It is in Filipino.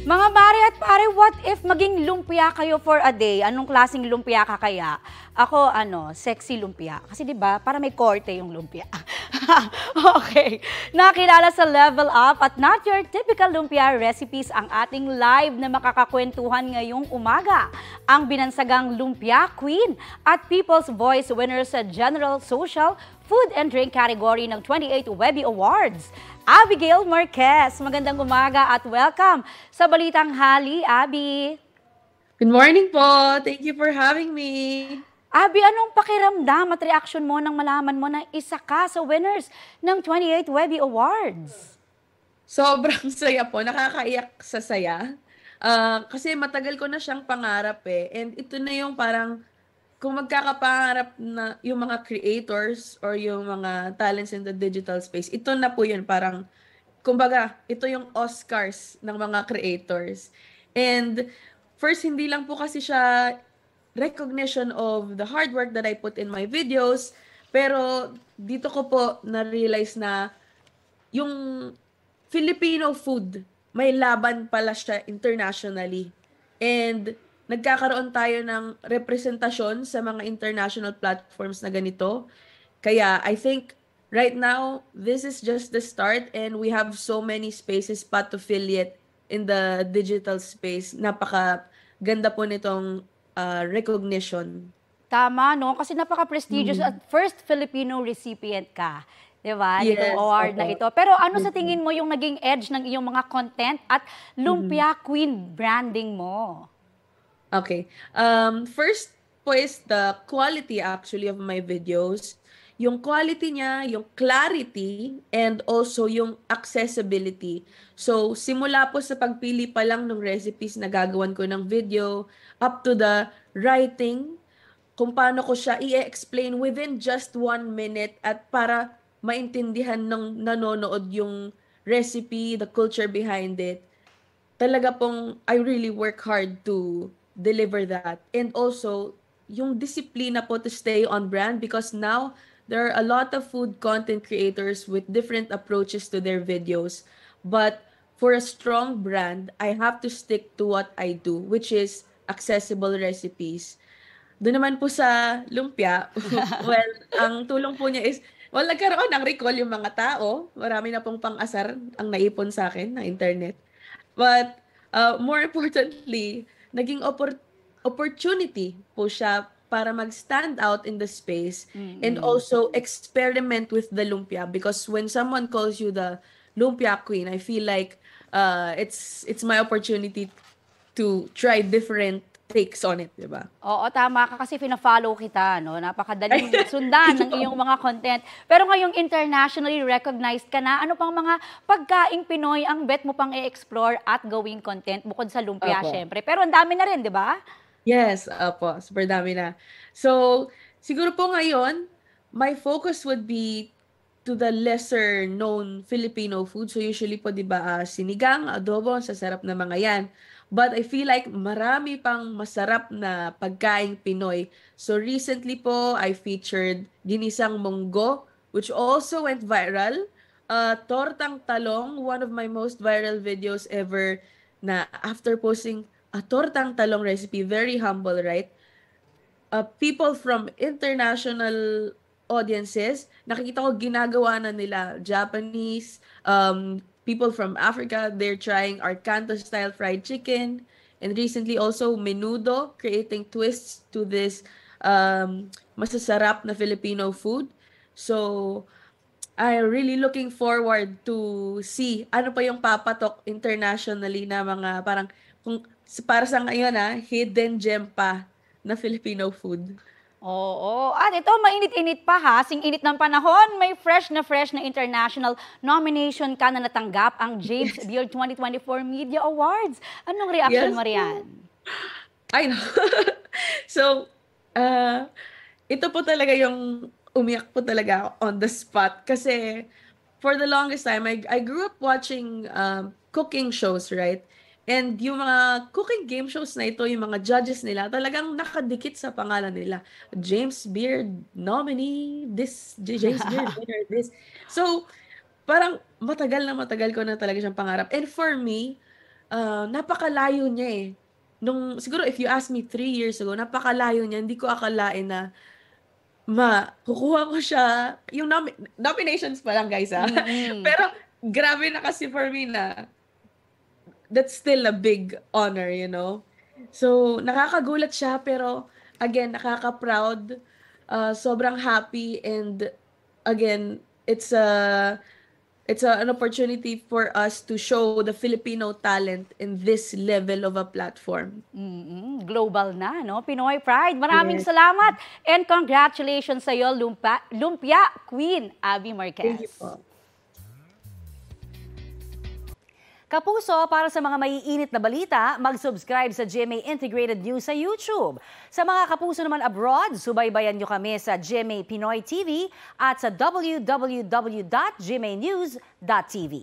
Mga mare at pare, what if maging lumpia kayo for a day? Anong klaseng lumpia ka kaya? Ako, sexy lumpia. Kasi 'di ba, para may korte yung lumpia. Okay. Nakilala sa Level Up at Not Your Typical Lumpia Recipes ang ating live na makakakwentuhan ngayong umaga. Ang binansagang Lumpia Queen at People's Voice winner sa General Social Food and Drink category ng 28 Webby Awards. Abigail Marquez, magandang umaga at welcome sa Balitang Hali, Abby. Good morning po. Thank you for having me. Abby, anong pakiramdam at reaction mo nang malaman mo na isa ka sa winners ng 28 Webby Awards? Sobrang saya po. Nakakaiyak sa saya. Kasi matagal ko na siyang pangarap eh. And ito na yung parang kung magkakapangarap na yung mga creators or yung mga talents in the digital space, ito na po yun. Parang, kumbaga, ito yung Oscars ng mga creators. And first, hindi lang po kasi siya recognition of the hard work that I put in my videos, pero dito ko po na-realize na yung Filipino food, may laban pala siya internationally. And nagkakaroon tayo ng representasyon sa mga international platforms na ganito. Kaya I think right now, this is just the start and we have so many spaces pa to fill yet in the digital space. Napaka-ganda po nitong recognition. Tama, no? Kasi napaka-prestigious at first Filipino recipient ka. Diba? Nitong Yes, award na opo. ito. Pero ano sa tingin mo yung naging edge ng iyong mga content at Lumpia Queen branding mo? Okay. First po is the quality actually of my videos. Yung quality niya, yung clarity, and also yung accessibility. So, simula po sa pagpili pa lang ng recipes na gagawan ko ng video, up to the writing, kung paano ko siya i-explain within just 1 minute at para maintindihan ng nanonood yung recipe, the culture behind it. Talaga pong I really work hard to deliver that. And also, yung disiplina po to stay on brand because now there are a lot of food content creators with different approaches to their videos. But for a strong brand, I have to stick to what I do, which is accessible recipes. Doon naman po sa lumpia, well, ang tulong po niya is, well, nagkaroon ng recall yung mga tao. Marami na pong pang-asar ang naipon sa akin na internet. But more importantly, naging opportunity po siya para mag-stand out in the space and also experiment with the lumpia because when someone calls you the lumpia queen, I feel like it's my opportunity to try different takes on it, di ba? Oo, tama ka kasi fina-follow kita, no? Napakadaling sundan ng iyong mga content. Pero ngayong internationally recognized ka na, ano pang mga pagkaing Pinoy ang bet mo pang i-explore at gawing content bukod sa lumpia, Opo. syempre. Pero ang dami na rin, di ba? Yes, opo, super dami na. So, siguro po ngayon, my focus would be to the lesser known Filipino food. So usually po 'di ba sinigang, adobo, ang sasarap na mga 'yan. But I feel like marami pang masarap na pagkaing Pinoy. So recently po I featured ginisang munggo which also went viral. Tortang talong, one of my most viral videos ever na after posting a tortang talong recipe, very humble, right? People from international audiences, nakikita ko ginagawa na nila Japanese, people from Africa, they're trying our Canto-style fried chicken, and recently also menudo, creating twists to this masasarap na Filipino food. So, I'm really looking forward to see ano pa yung papatok internationally na mga parang kung para sa ngayon hidden gem pa na Filipino food. Oo. At ito, mainit-init pa ha. Sing-init ng panahon, may fresh na international nomination ka na natanggap ang James Beard 2024 Media Awards. Anong reaction Yes mo po. riyan? I know. So, ito po talaga yung umiyak po talaga ako on the spot kasi for the longest time, I grew up watching cooking shows, right? And yung mga cooking game shows na ito, yung mga judges nila, talagang nakadikit sa pangalan nila. James Beard nominee, James Beard winner, this. So, parang matagal na matagal ko na talaga siyang pangarap. And for me, napakalayo niya eh. Siguro if you ask me 3 years ago, napakalayo niya. Hindi ko akalain na kukuha ko siya. Yung nominations pa lang, guys, ha? Pero grabe na kasi for me na that's still a big honor, you know? So, nakakagulat siya, pero again, nakaka-proud, sobrang happy, and again, it's an opportunity for us to show the Filipino talent in this level of a platform. Global na, no? Pinoy Pride. Maraming Yes. salamat and congratulations sa iyo, Lumpia Queen Abby Marquez. Thank you po. Kapuso, para sa mga maiinit na balita, mag-subscribe sa GMA Integrated News sa YouTube. Sa mga kapuso naman abroad, subaybayan nyo kami sa GMA Pinoy TV at sa www.gmanews.tv.